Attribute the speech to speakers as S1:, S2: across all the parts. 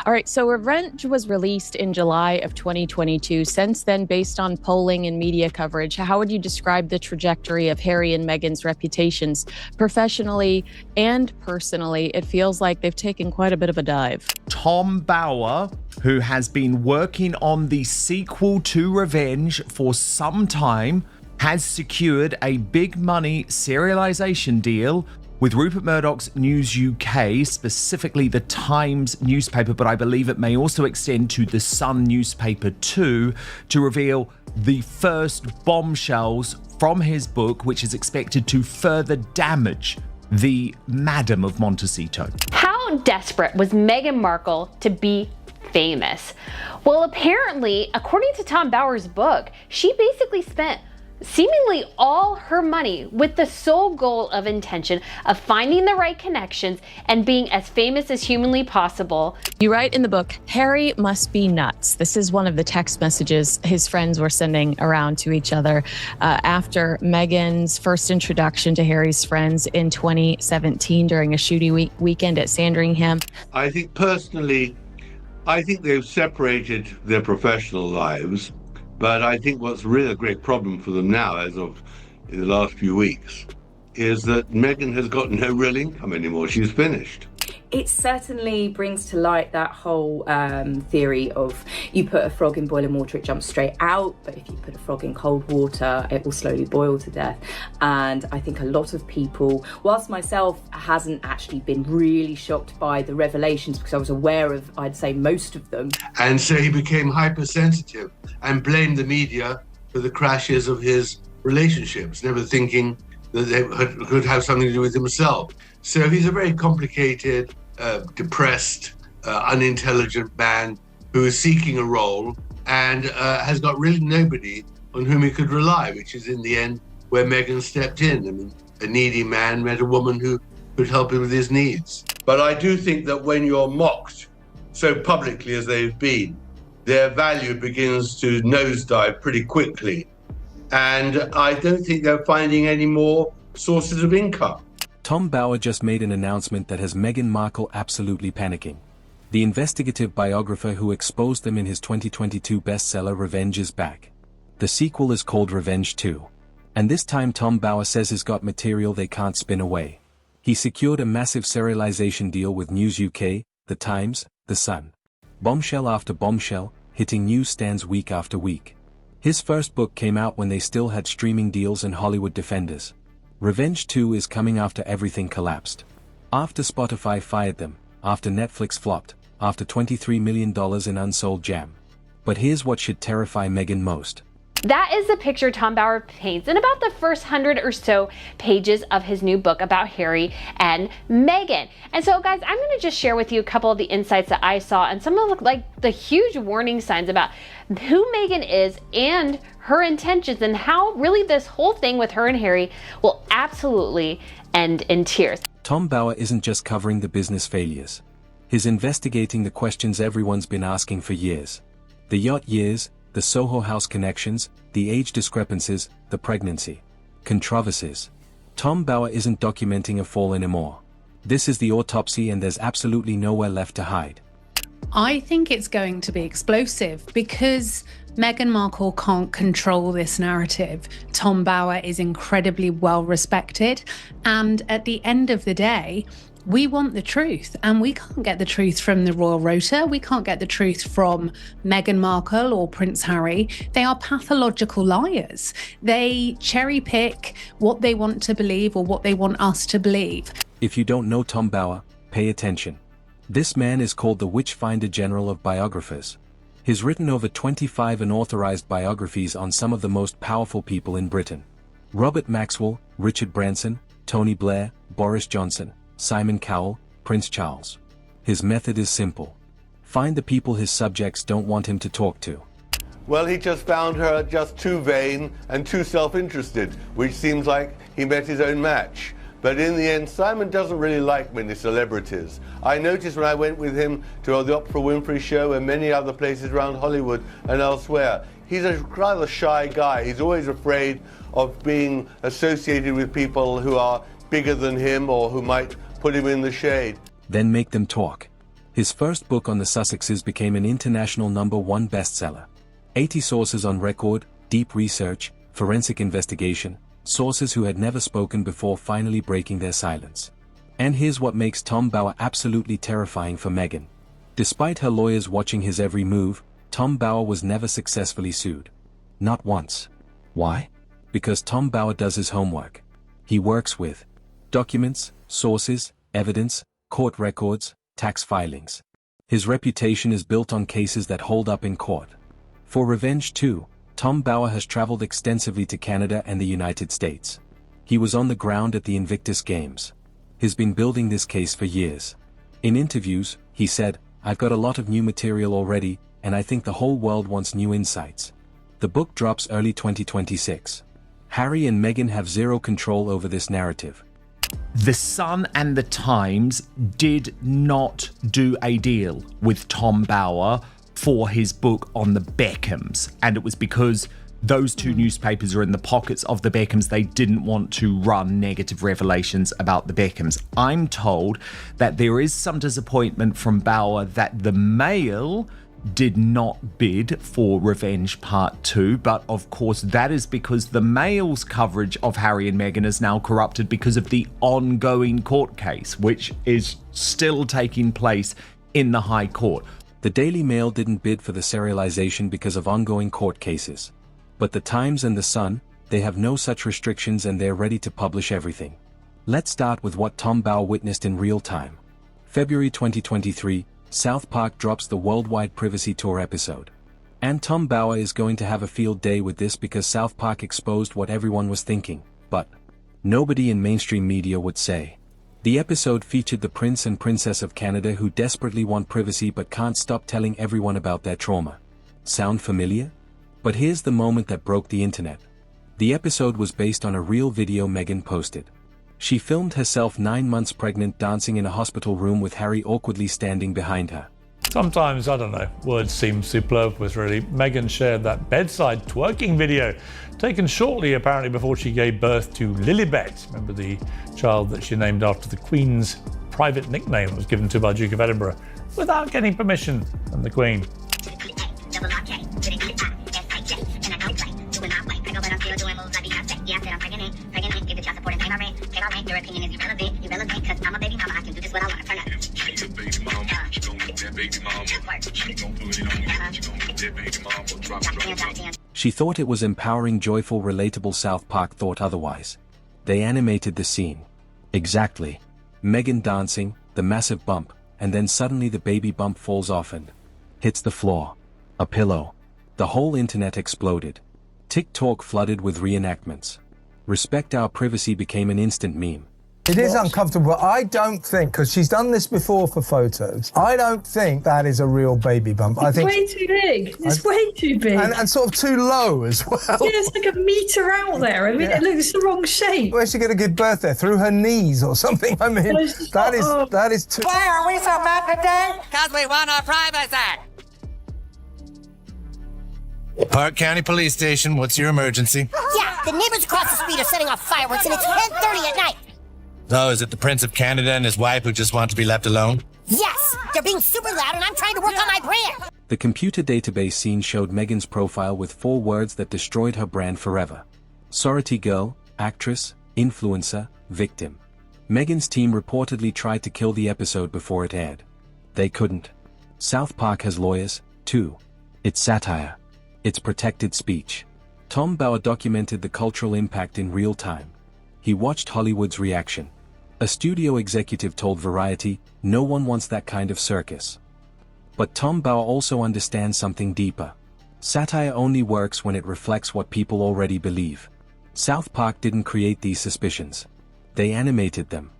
S1: All right, so Revenge was released in July of 2022. Since then, based on polling and media coverage, how would you describe the trajectory of Harry and Meghan's reputations professionally and personally? It feels like they've taken quite a bit of a dive.
S2: Tom Bower, who has been working on the sequel to Revenge for some time, has secured a big money serialization deal with Rupert Murdoch's News UK, specifically the Times newspaper, but I believe it may also extend to the Sun newspaper too, to reveal the first bombshells from his book, which is expected to further damage the Madam of Montecito.
S3: How desperate was Meghan Markle to be famous? Well, apparently, according to Tom Bower's book, she basically spent seemingly all her money with the sole goal of intention of finding the right connections and being as famous as humanly possible.
S1: You write in the book, Harry must be nuts. This is one of the text messages his friends were sending around to each other after Meghan's first introduction to Harry's friends in 2017 during a shooting weekend at Sandringham.
S4: I think personally, they've separated their professional lives. But I think what's really a great problem for them now, as of in the last few weeks, is that Meghan has got no real income anymore. She's finished.
S5: It certainly brings to light that whole theory of you put a frog in boiling water, it jumps straight out, but if you put a frog in cold water, it will slowly boil to death. And I think a lot of people, whilst myself hasn't actually been really shocked by the revelations because I was aware of, I'd say, most of them.
S4: And so he became hypersensitive and blamed the media for the crashes of his relationships, never thinking that they could have something to do with himself. So he's a very complicated, depressed, unintelligent man who is seeking a role and has got really nobody on whom he could rely, which is in the end where Meghan stepped in. I mean, a needy man met a woman who could help him with his needs. But I do think that when you're mocked so publicly as they've been, their value begins to nosedive pretty quickly. And I don't think they're finding any more sources of income.
S6: Tom Bower just made an announcement that has Meghan Markle absolutely panicking. The investigative biographer who exposed them in his 2022 bestseller Revenge is back. The sequel is called Revenge 2. And this time Tom Bower says he's got material they can't spin away. He secured a massive serialization deal with News UK, The Times, The Sun. Bombshell after bombshell, hitting newsstands week after week. His first book came out when they still had streaming deals and Hollywood defenders. Revenge 2 is coming after everything collapsed. After Spotify fired them, after Netflix flopped, after $23 million in unsold jam. But here's what should terrify Meghan most.
S3: That is the picture Tom Bower paints in about the first 100 or so pages of his new book about Harry and Meghan. And so guys, I'm going to just share with you a couple of the insights that I saw and some of the huge warning signs about who Meghan is and her intentions and how really this whole thing with her and Harry will absolutely end in tears.
S6: Tom Bower isn't just covering the business failures. He's investigating the questions everyone's been asking for years. The yacht years, the Soho House connections, the age discrepancies, the pregnancy controversies. Tom Bower isn't documenting a fall anymore. This is the autopsy and there's absolutely nowhere left to hide.
S7: I think it's going to be explosive because Meghan Markle can't control this narrative. Tom Bower is incredibly well respected, and at the end of the day, we want the truth, and we can't get the truth from the Royal Rota. We can't get the truth from Meghan Markle or Prince Harry. They are pathological liars. They cherry pick what they want to believe or what they want us to believe.
S6: If you don't know Tom Bower, pay attention. This man is called the Witchfinder General of biographers. He's written over 25 unauthorized biographies on some of the most powerful people in Britain. Robert Maxwell, Richard Branson, Tony Blair, Boris Johnson, Simon Cowell, Prince Charles. His method is simple. Find the people his subjects don't want him to talk to.
S4: Well, he just found her just too vain and too self-interested, which seems like he met his own match. But in the end, Simon doesn't really like many celebrities. I noticed when I went with him to the Oprah Winfrey Show and many other places around Hollywood and elsewhere, he's a rather shy guy. He's always afraid of being associated with people who are bigger than him or who might put him in the shade.
S6: Then make them talk. His first book on the Sussexes became an international #1 bestseller. 80 sources on record, deep research, forensic investigation, sources who had never spoken before finally breaking their silence. And here's what makes Tom Bauer absolutely terrifying for Meghan. Despite her lawyers watching his every move, Tom Bauer was never successfully sued. Not once. Why? Because Tom Bauer does his homework. He works with documents, sources, evidence, court records, tax filings. His reputation is built on cases that hold up in court. For revenge too, Tom Bauer has traveled extensively to Canada and the United States. He was on the ground at the Invictus Games. He's been building this case for years. In interviews, he said, "I've got a lot of new material already, and I think the whole world wants new insights." The book drops early 2026. Harry and Meghan have zero control over this narrative.
S2: The Sun and the Times did not do a deal with Tom Bauer for his book on the Beckhams, and it was because those two newspapers are in the pockets of the Beckhams. They didn't want to run negative revelations about the Beckhams. I'm told that there is some disappointment from Bauer that the Mail did not bid for Revenge Part 2, but of course that is because the Mail's coverage of Harry and Meghan is now corrupted because of the ongoing court case, which is still taking place in the High Court.
S6: The Daily Mail didn't bid for the serialization because of ongoing court cases. But the Times and the Sun, they have no such restrictions and they're ready to publish everything. Let's start with what Tom Bauer witnessed in real time. February 2023, South Park drops the Worldwide Privacy Tour episode. And Tom Bauer is going to have a field day with this because South Park exposed what everyone was thinking, but nobody in mainstream media would say. The episode featured the Prince and Princess of Canada who desperately want privacy but can't stop telling everyone about their trauma. Sound familiar? But here's the moment that broke the internet. The episode was based on a real video Meghan posted. She filmed herself 9 months pregnant dancing in a hospital room with Harry awkwardly standing behind her.
S8: Sometimes, I don't know, words seem superfluous really. Meghan shared that bedside twerking video, taken shortly apparently before she gave birth to Lilibet. Remember the child that she named after the Queen's private nickname that was given to by Duke of Edinburgh, without getting permission from the Queen.
S6: She thought it was empowering, joyful, relatable. South Park thought otherwise. They animated the scene. Exactly. Meghan dancing, the massive bump, and then suddenly the baby bump falls off and hits the floor. A pillow. The whole internet exploded. TikTok flooded with reenactments. Respect Our Privacy became an instant meme.
S9: It is uncomfortable. I don't think, because she's done this before for photos, I don't think that is a real baby bump. I think
S10: way too big. It's way too big.
S9: And sort of too low as well.
S10: Yeah, it's like a metre out there. I mean, It looks the wrong shape.
S9: Where's she going to give birth there? Through her knees or something? I mean, that is too...
S11: Why are we so mad today? Because we want our privacy.
S12: Park County Police Station, what's your emergency?
S11: Yeah, the neighbors across the street are setting off fireworks and it's 10:30 at night.
S12: Oh, is it the Prince of Canada and his wife who just want to be left alone?
S11: Yes, they're being super loud and I'm trying to work on my brand.
S6: The computer database scene showed Meghan's profile with 4 words that destroyed her brand forever. Sorority girl, actress, influencer, victim. Meghan's team reportedly tried to kill the episode before it aired. They couldn't. South Park has lawyers, too. It's satire. It's protected speech. Tom Bauer documented the cultural impact in real time. He watched Hollywood's reaction. A studio executive told Variety, "No one wants that kind of circus." But Tom Bauer also understands something deeper. Satire only works when it reflects what people already believe. South Park didn't create these suspicions. They animated them.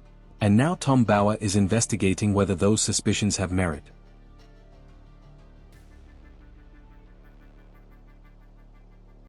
S6: And now Tom Bauer is investigating whether those suspicions have merit.